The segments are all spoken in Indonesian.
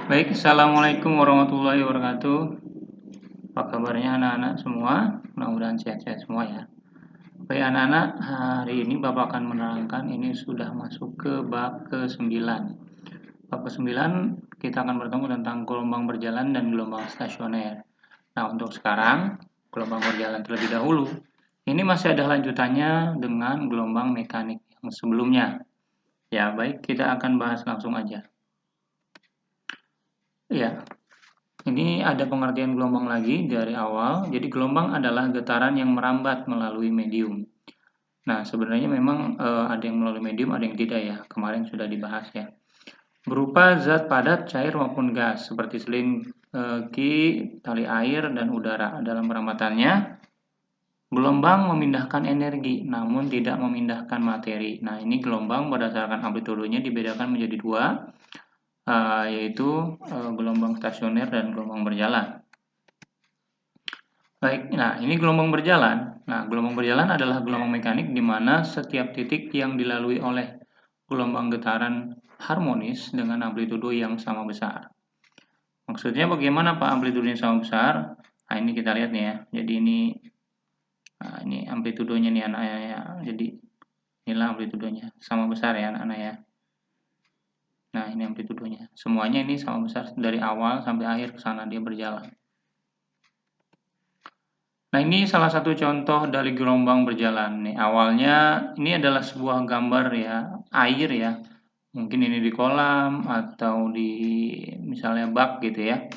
Baik, Assalamualaikum warahmatullahi wabarakatuh. Apa kabarnya anak-anak semua? Mudah-mudahan sehat-sehat semua ya. Baik anak-anak, hari ini Bapak akan menerangkan ini sudah masuk ke bab ke-9. Bab ke-9 kita akan bertemu tentang gelombang berjalan dan gelombang stasioner. Nah, untuk sekarang gelombang berjalan terlebih dahulu. Ini masih ada lanjutannya dengan gelombang mekanik yang sebelumnya. Ya, baik, kita akan bahas langsung aja. Ya, ini ada pengertian gelombang lagi dari awal. Jadi gelombang adalah getaran yang merambat melalui medium. Nah, sebenarnya memang ada yang melalui medium, ada yang tidak ya. Kemarin sudah dibahas ya. Berupa zat padat, cair maupun gas seperti selingi, tali air dan udara. Dalam perambatannya, gelombang memindahkan energi namun tidak memindahkan materi. Nah, ini gelombang berdasarkan amplitudenya dibedakan menjadi dua, yaitu gelombang stasioner dan gelombang berjalan. Baik, nah ini gelombang berjalan. Nah, gelombang berjalan adalah gelombang mekanik di mana setiap titik yang dilalui oleh gelombang getaran harmonis dengan amplitudo yang sama besar. Maksudnya bagaimana Pak amplitudenya sama besar? Nah, ini kita lihat nih ya. Jadi ini amplitudonya nih anak-anak ya. Jadi inilah amplitudonya sama besar ya anak-anak ya. Nah, ini amplitudonya. Semuanya ini sama besar dari awal sampai akhir ke sana dia berjalan. Nah, ini salah satu contoh dari gelombang berjalan nih. Awalnya ini adalah sebuah gambar ya, air ya. Mungkin ini di kolam atau di misalnya bak gitu ya.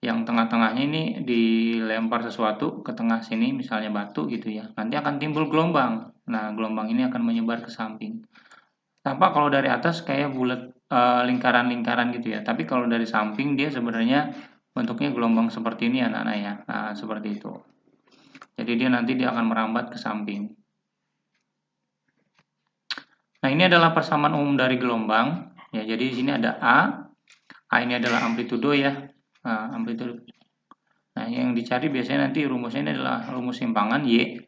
Yang tengah-tengahnya ini dilempar sesuatu ke tengah sini, misalnya batu gitu ya. Nanti akan timbul gelombang. Nah, gelombang ini akan menyebar ke samping. Tampak kalau dari atas kayak bulat lingkaran-lingkaran gitu ya. Tapi kalau dari samping dia sebenarnya bentuknya gelombang seperti ini anak-anak ya. Nah, seperti itu. Jadi dia akan merambat ke samping. Nah, ini adalah persamaan umum dari gelombang. Ya, jadi di sini ada A. A ini adalah amplitudo ya. Nah, amplitudo. Nah, yang dicari biasanya nanti rumusnya ini adalah rumus simpangan Y.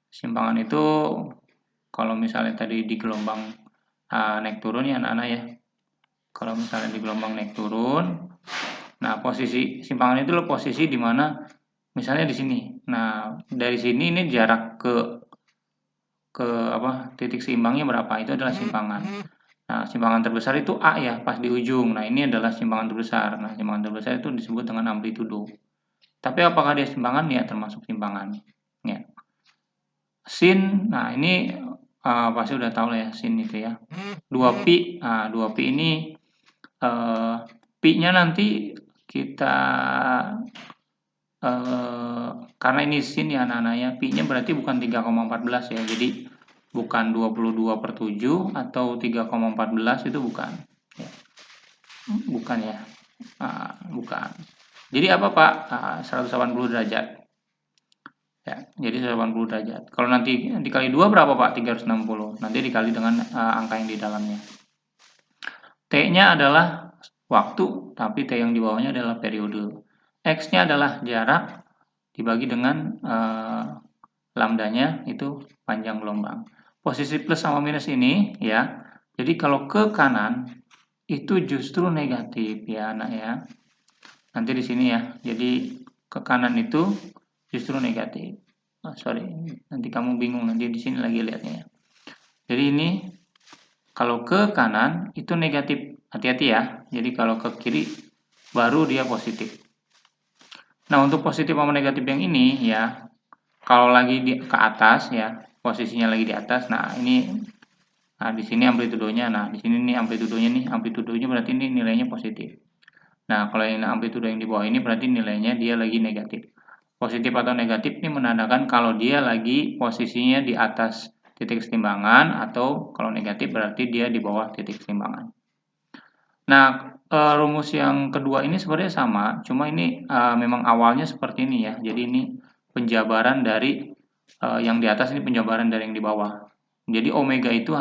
Simpangan itu kalau misalnya tadi di gelombang naik turun ya anak-anak ya. Kalau misalnya di gelombang naik turun, nah posisi simpangan itu loh posisi di mana misalnya di sini. Nah, dari sini ini jarak ke titik seimbangnya berapa, itu adalah simpangan. Nah, simpangan terbesar itu A ya, pas di ujung. Nah, ini adalah simpangan terbesar. Nah, simpangan terbesar itu disebut dengan amplitudo. Tapi apakah dia simpangan? Ya, termasuk simpangan. Ya. Sin, nah ini pasti udah tahu lah ya, sin itu ya. 2pi, nah 2pi ini pi-nya nanti kita karena ini sin ya anak-anaknya, pi-nya berarti bukan 3,14 ya. Jadi bukan 22/7 atau 3,14 itu bukan. Ya. Bukan ya. Bukan. Jadi apa Pak? 180 derajat. Ya, jadi 180 derajat. Kalau nanti dikali 2 berapa Pak? 360. Nanti dikali dengan angka yang di dalamnya. T-nya adalah waktu, tapi T yang di bawahnya adalah periode. X-nya adalah jarak dibagi dengan lambdanya itu panjang gelombang. Posisi plus sama minus ini ya. Jadi kalau ke kanan itu justru negatif ya anak ya. Nanti di sini ya. Jadi ke kanan itu justru negatif. Sorry, nanti kamu bingung nanti di sini lagi lihatnya ya. Jadi ini kalau ke kanan itu negatif. Hati-hati ya. Jadi kalau ke kiri baru dia positif. Nah, untuk positif sama negatif yang ini ya, kalau lagi ke atas ya, posisinya lagi di atas. Nah, di sini amplitudonya. Nah, di sini nih amplitudonya berarti ini nilainya positif. Nah, kalau yang amplitudo yang di bawah ini berarti nilainya dia lagi negatif. Positif atau negatif ini menandakan kalau dia lagi posisinya di atas titik keseimbangan, atau kalau negatif berarti dia di bawah titik keseimbangan. Nah, rumus yang kedua ini sebenarnya sama, cuma ini memang awalnya seperti ini ya. Jadi ini penjabaran dari yang di atas, ini penjabaran dari yang di bawah. Jadi omega itu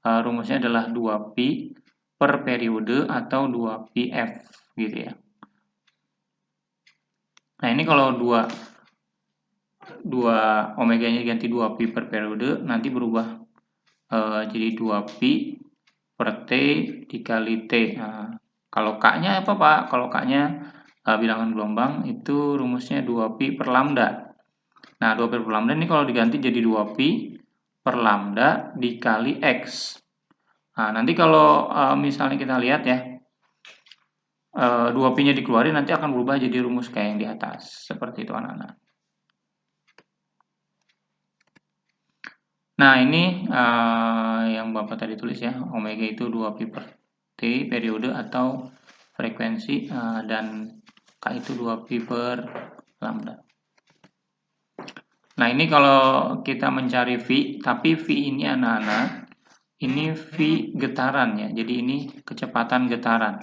rumusnya adalah 2pi per periode atau 2pf gitu ya. Nah, ini kalau 2 omeganya ganti 2pi per periode, nanti berubah jadi 2pi per T dikali T. Nah, Kalau K-nya apa, Pak? Kalau K-nya bilangan gelombang itu rumusnya 2pi per lambda. Nah, 2pi per lambda ini kalau diganti jadi 2pi per lambda dikali X. Nah, nanti kalau misalnya kita lihat ya, 2pi-nya dikeluarin nanti akan berubah jadi rumus kayak yang di atas. Seperti itu anak-anak. Nah, ini yang Bapak tadi tulis ya, omega itu 2pi per T periode atau frekuensi, dan K itu 2pi per lambda. Nah, ini kalau kita mencari V, tapi V ini anak-anak, ini V getaran ya, jadi ini kecepatan getaran.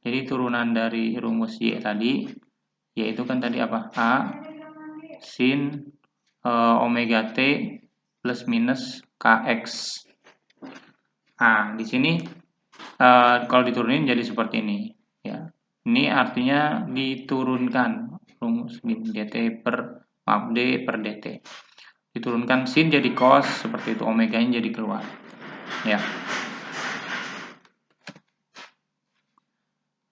Jadi turunan dari rumus Y tadi, yaitu kan tadi apa? A sin omega T plus minus Kx. Nah, di sini kalau diturunin jadi seperti ini. Ya, ini artinya diturunkan rumus dt per D per dt. Diturunkan sin jadi cos, seperti itu, omeganya jadi keluar. Ya.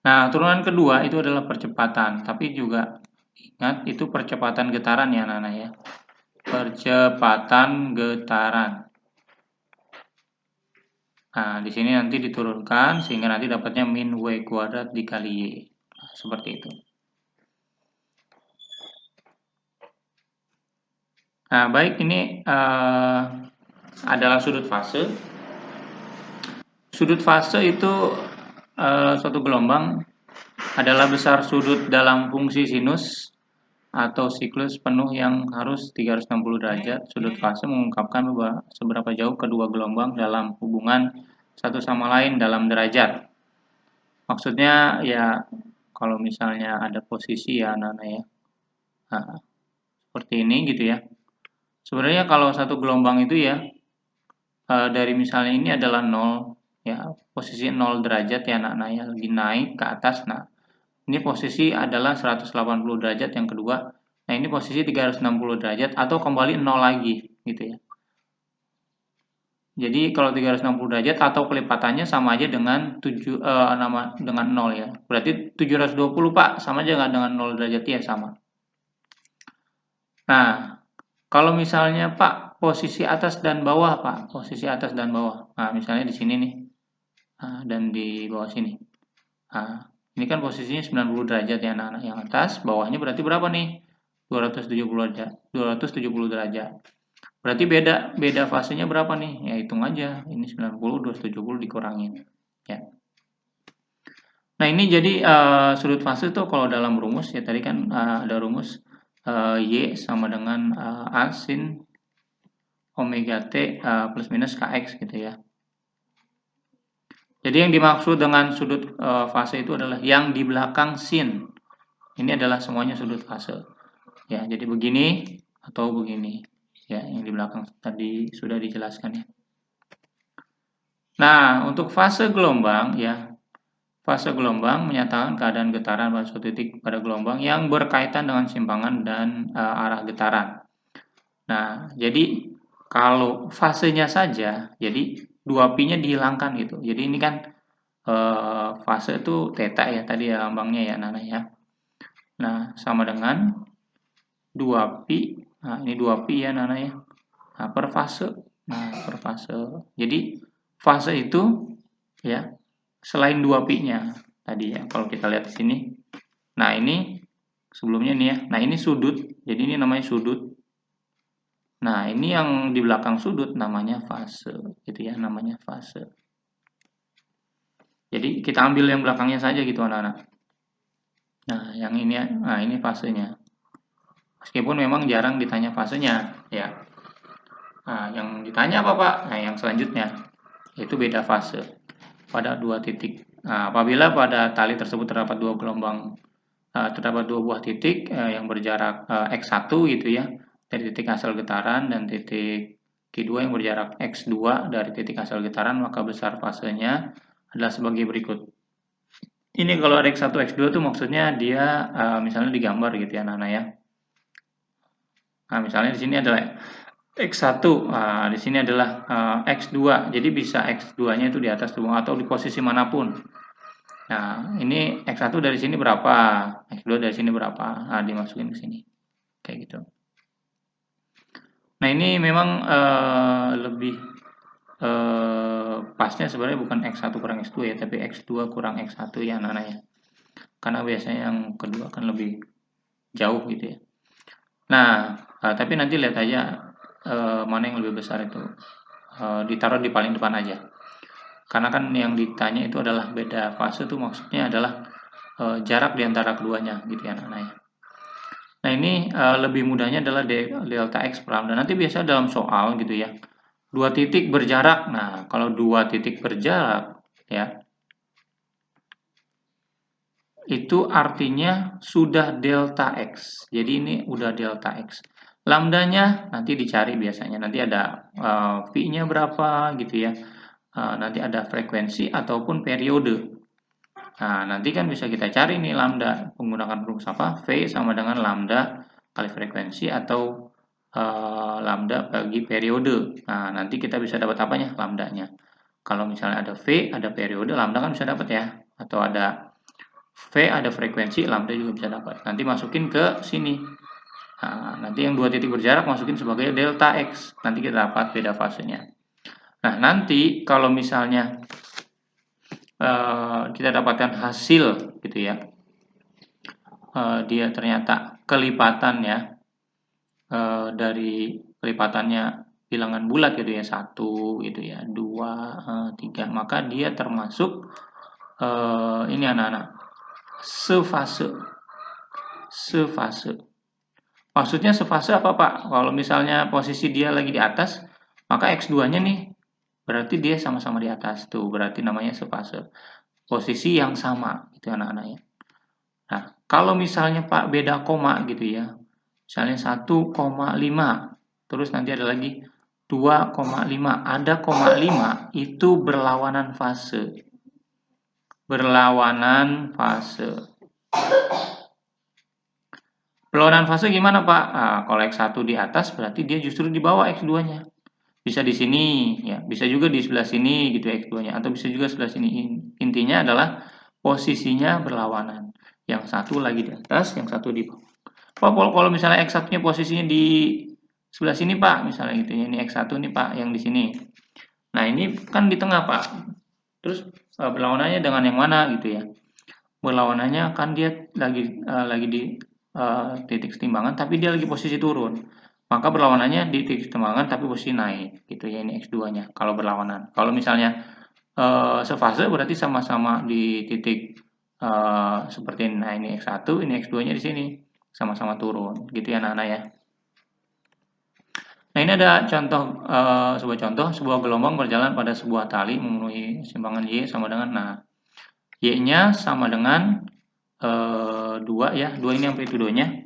Nah, turunan kedua itu adalah percepatan, tapi juga ingat itu percepatan getaran ya anak-anak ya. Percepatan getaran. Nah, di sini nanti diturunkan sehingga nanti dapatnya min W kuadrat dikali Y. Nah, seperti itu. Nah, baik, ini adalah sudut fase. Sudut fase itu suatu gelombang adalah besar sudut dalam fungsi sinus atau siklus penuh yang harus 360 derajat. Sudut fase mengungkapkan bahwa seberapa jauh kedua gelombang dalam hubungan satu sama lain dalam derajat. Maksudnya ya kalau misalnya ada posisi ya anak-anak ya, nah, seperti ini gitu ya. Sebenarnya kalau satu gelombang itu ya dari misalnya ini adalah 0 ya, posisi 0 derajat ya anak-anak ya, lagi naik ke atas. Nah, ini posisi adalah 180 derajat yang kedua. Nah, ini posisi 360 derajat atau kembali 0 lagi gitu ya. Jadi kalau 360 derajat atau kelipatannya sama aja dengan dengan 0 ya. Berarti 720 Pak, sama aja nggak dengan 0 derajat ya, sama. Nah, kalau misalnya Pak posisi atas dan bawah Pak, posisi atas dan bawah. Nah, misalnya di sini nih. Nah, dan di bawah sini. Nah, ini kan posisinya 90 derajat ya anak-anak, yang atas, bawahnya berarti berapa nih? 270 derajat. 270 derajat. Berarti beda fasenya berapa nih? Ya hitung aja. Ini 90, 270 dikurangin. Ya. Nah, ini jadi sudut fase tuh kalau dalam rumus ya tadi kan ada rumus Y sama dengan A sin omega T plus minus Kx gitu ya. Jadi yang dimaksud dengan sudut fase itu adalah yang di belakang sin. Ini adalah semuanya sudut fase. Ya, jadi begini atau begini. Ya, yang di belakang tadi sudah dijelaskan ya. Nah, untuk fase gelombang ya, fase gelombang menyatakan keadaan getaran pada suatu titik pada gelombang yang berkaitan dengan simpangan dan arah getaran. Nah, jadi kalau fasenya saja, jadi 2pi-nya dihilangkan gitu. Jadi ini kan fase itu theta ya tadi ya lambangnya ya Nana ya. Nah, sama dengan 2pi. Nah, ini 2pi ya Nana ya. Nah, per fase. Nah, per fase. Jadi fase itu ya selain 2pi-nya tadi ya. Kalau kita lihat di sini. Nah, ini sebelumnya nih ya. Nah, ini sudut. Jadi ini namanya sudut. Nah, ini yang di belakang sudut namanya fase. Gitu ya, namanya fase. Jadi kita ambil yang belakangnya saja gitu anak-anak. Nah, yang ini fasenya. Meskipun memang jarang ditanya fasenya, ya. Nah, yang ditanya apa Pak? Nah, yang selanjutnya yaitu beda fase pada dua titik. Nah, apabila pada tali tersebut terdapat dua gelombang, terdapat dua buah titik yang berjarak x1 gitu ya, dari titik asal getaran dan titik Q2 yang berjarak x2 dari titik asal getaran, maka besar fasenya adalah sebagai berikut. Ini kalau ada x1, x2 tuh maksudnya dia misalnya digambar gitu ya anak-anak ya. Nah, misalnya di sini adalah X1, di sini adalah X2. Jadi bisa X2-nya itu di atas tubuh atau di posisi manapun. Nah, ini X1 dari sini berapa, X2 dari sini berapa, nah dimasukin ke sini, kayak gitu. Nah, ini memang lebih pasnya sebenarnya bukan X1 kurang X2 ya, tapi X2 kurang X1 ya anak-anak ya. Karena biasanya yang kedua kan lebih jauh gitu ya. Nah, tapi nanti lihat aja mana yang lebih besar itu. Ditaruh di paling depan aja. Karena kan yang ditanya itu adalah beda fase tuh maksudnya adalah jarak di antara keduanya gitu ya anak-anak ya. Nah, ini lebih mudahnya adalah delta X per lambda. Nanti biasa dalam soal gitu ya. Dua titik berjarak. Nah, kalau dua titik berjarak ya, itu artinya sudah delta X. Jadi ini udah delta X. Lambdanya nanti dicari biasanya. Nanti ada V-nya berapa gitu ya. Nanti ada frekuensi ataupun periode. Nah, nanti kan bisa kita cari nih lambda menggunakan rumus apa? V sama dengan lambda kali frekuensi atau lambda bagi periode. Nah, nanti kita bisa dapat apanya? Lambdanya. Kalau misalnya ada V, ada periode, lambda kan bisa dapat ya. Atau ada V, ada frekuensi, lambda juga bisa dapat. Nanti masukin ke sini. Nah, nanti yang dua titik berjarak masukin sebagai delta X. Nanti kita dapat beda fasenya. Nah, nanti kalau misalnya kita dapatkan hasil gitu ya, dia ternyata kelipatan ya, dari kelipatannya bilangan bulat gitu ya, 1 gitu ya, 2, 3, maka dia termasuk ini anak-anak sefase. Maksudnya sefase apa Pak? Kalau misalnya posisi dia lagi di atas, maka X2-nya nih berarti dia sama-sama di atas tuh, berarti namanya sefase. Posisi yang sama gitu anak-anak ya. Nah, kalau misalnya Pak beda koma gitu ya, misalnya 1,5, terus nanti ada lagi 2,5, ada koma 5 itu berlawanan fase. Berlawanan fase. Berlawanan fase gimana Pak? Nah, kalau X1 di atas berarti dia justru di bawah X2-nya. Bisa di sini ya, bisa juga di sebelah sini gitu X2-nya, atau bisa juga sebelah sini. Intinya adalah posisinya berlawanan. Yang satu lagi di atas, yang satu di bawah. Pak, kalau misalnya X1-nya posisinya di sebelah sini Pak, misalnya gitu ya. Ini X1 nih Pak, yang di sini. Nah, ini kan di tengah Pak. Terus berlawanannya dengan yang mana gitu ya. Berlawanannya kan dia lagi di titik setimbangan tapi dia lagi posisi turun. Maka berlawanannya di titik setimbangan tapi posisi naik gitu ya, ini X2-nya kalau berlawanan. Kalau misalnya sefase berarti sama-sama di titik seperti ini. Nah, ini X1, ini X2-nya di sini. Sama-sama turun gitu ya anak-anak ya. Nah, ini ada contoh sebuah gelombang berjalan pada sebuah tali memenuhi simpangan Y sama dengan, nah, Y-nya sama dengan 2 ya, 2 ini amplitudonya,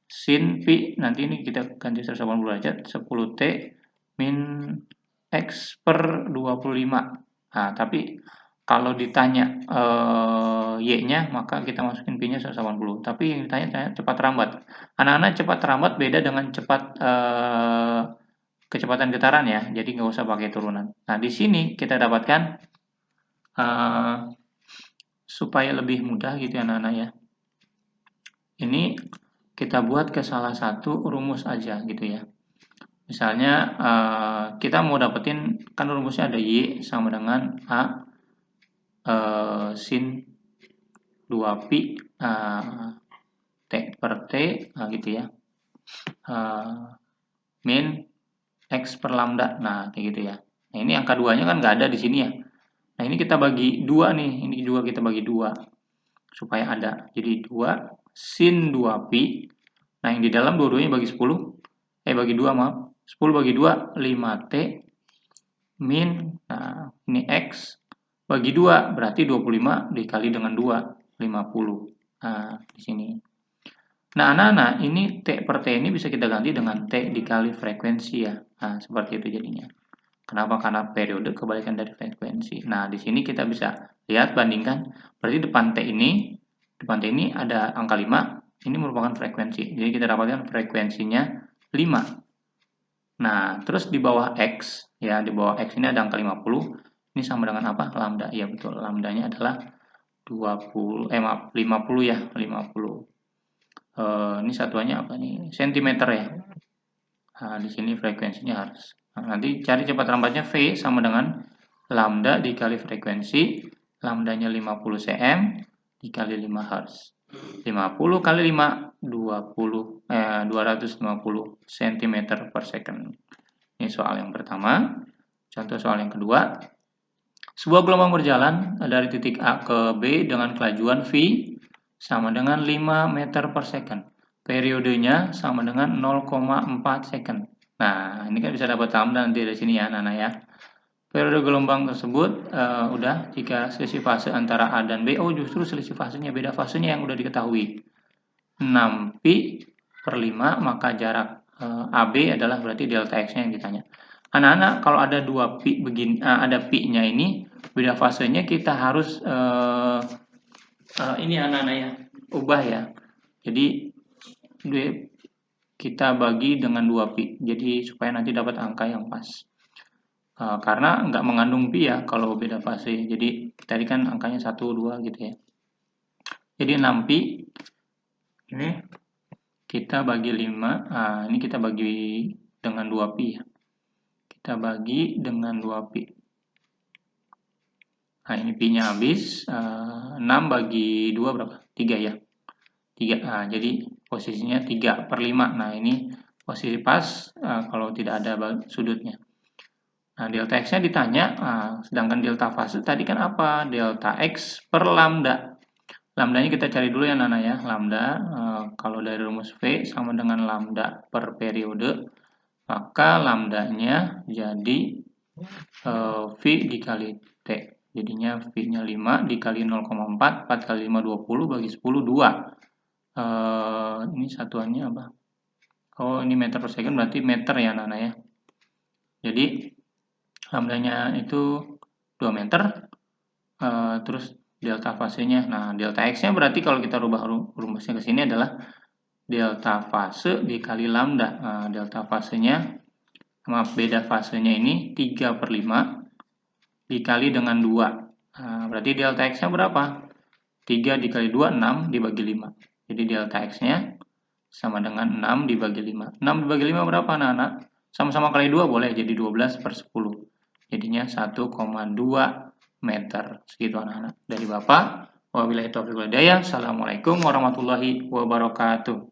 sin pi, nanti ini kita ganti 180 derajat, 10T min X per 25. Nah, tapi kalau ditanya Y-nya, maka kita masukin Pi-nya 180. Tapi yang ditanya cepat rambat. Anak-anak cepat rambat beda dengan cepat kecepatan getaran ya, jadi nggak usah pakai turunan. Nah, di sini kita dapatkan supaya lebih mudah gitu ya anak-anak ya. Ini kita buat ke salah satu rumus aja gitu ya. Misalnya kita mau dapetin, kan rumusnya ada Y sama dengan A sin 2pi T per T gitu ya, min X per lambda, nah kayak gitu ya. Nah, ini angka 2-nya kan nggak ada di sini ya. Nah, ini kita bagi 2 nih, ini juga kita bagi 2 supaya ada. Jadi 2 sin 2pi. Nah, yang di dalam dua-duanya bagi 10. Bagi 2 maaf. 10 bagi 2 5T min, nah ini X bagi 2 berarti 25 dikali dengan 2 50. Nah, di sini. Nah, anak-anak, ini T per T ini bisa kita ganti dengan T dikali frekuensi ya. Nah, seperti itu jadinya. Kenapa? Karena periode kebalikan dari frekuensi. Nah, di sini kita bisa lihat, bandingkan. Berarti depan T ini ada angka 5, ini merupakan frekuensi. Jadi kita dapatkan frekuensinya 5. Nah, terus di bawah X, ya di bawah X ini ada angka 50. Ini sama dengan apa? Lambda. Ya betul, lambdanya adalah 50 ya, 50. Ini satuannya apa nih? Sentimeter ya. Nah, di sini frekuensinya harus. Nah, nanti cari cepat lambatnya V sama dengan lambda dikali frekuensi, lambdanya 50 cm dikali 5 Hz. 50 kali 5, 250 cm per second. Ini soal yang pertama. Contoh soal yang kedua. Sebuah gelombang berjalan dari titik A ke B dengan kelajuan V sama dengan 5 meter per second. Periodenya sama dengan 0,4 second. Nah, ini kan bisa dapat lambda nanti dari sini ya, Nana ya. Periode gelombang tersebut udah jika selisih fase antara A dan B, justru selisih fasenya, beda fasenya yang udah diketahui. 6pi per 5, maka jarak AB adalah berarti delta X-nya yang ditanya. Anak-anak, kalau ada 2pi begini, ada pi-nya ini, beda fasenya kita harus ini anak-anak ya, ubah ya. Jadi kita bagi dengan 2pi, jadi supaya nanti dapat angka yang pas. Karena nggak mengandung pi ya kalau beda fase. Jadi tadi kan angkanya 1, 2 gitu ya. Jadi 6pi ini kita bagi 5. Ini kita bagi dengan 2pi ya. Kita bagi dengan 2pi. Nah, ini pi-nya habis. 6 bagi 2 berapa? 3 ya. 3. Jadi posisinya 3 per 5. Nah, ini posisi pas kalau tidak ada sudutnya. Nah, delta X-nya ditanya, sedangkan delta fase tadi kan apa? Delta X per lambda. Lambdanya kita cari dulu ya Nana ya. Lambda, kalau dari rumus V sama dengan lambda per periode, maka lambdanya jadi V dikali T. Jadinya V-nya 5 dikali 0,4, 4 kali 5, 20, bagi 10, 2. Ini satuannya apa? Oh, ini meter per second, berarti meter ya Nana ya. Jadi lambdanya itu 2 meter, terus delta fasenya. Nah, delta X-nya berarti kalau kita rubah rumusnya ke sini adalah delta fase dikali lambda. Nah, delta fasenya, beda fasenya ini 3 per 5 dikali dengan 2. Nah, berarti delta X-nya berapa? 3 dikali 2, 6 dibagi 5. Jadi delta X-nya sama dengan 6 dibagi 5. 6 dibagi 5 berapa anak-anak? Sama-sama kali 2 boleh, jadi 12 per 10. Jadinya 1,2 meter. Segitu anak-anak dari Bapak. Wabillahi taufiq wal hidayah. Assalamualaikum warahmatullahi wabarakatuh.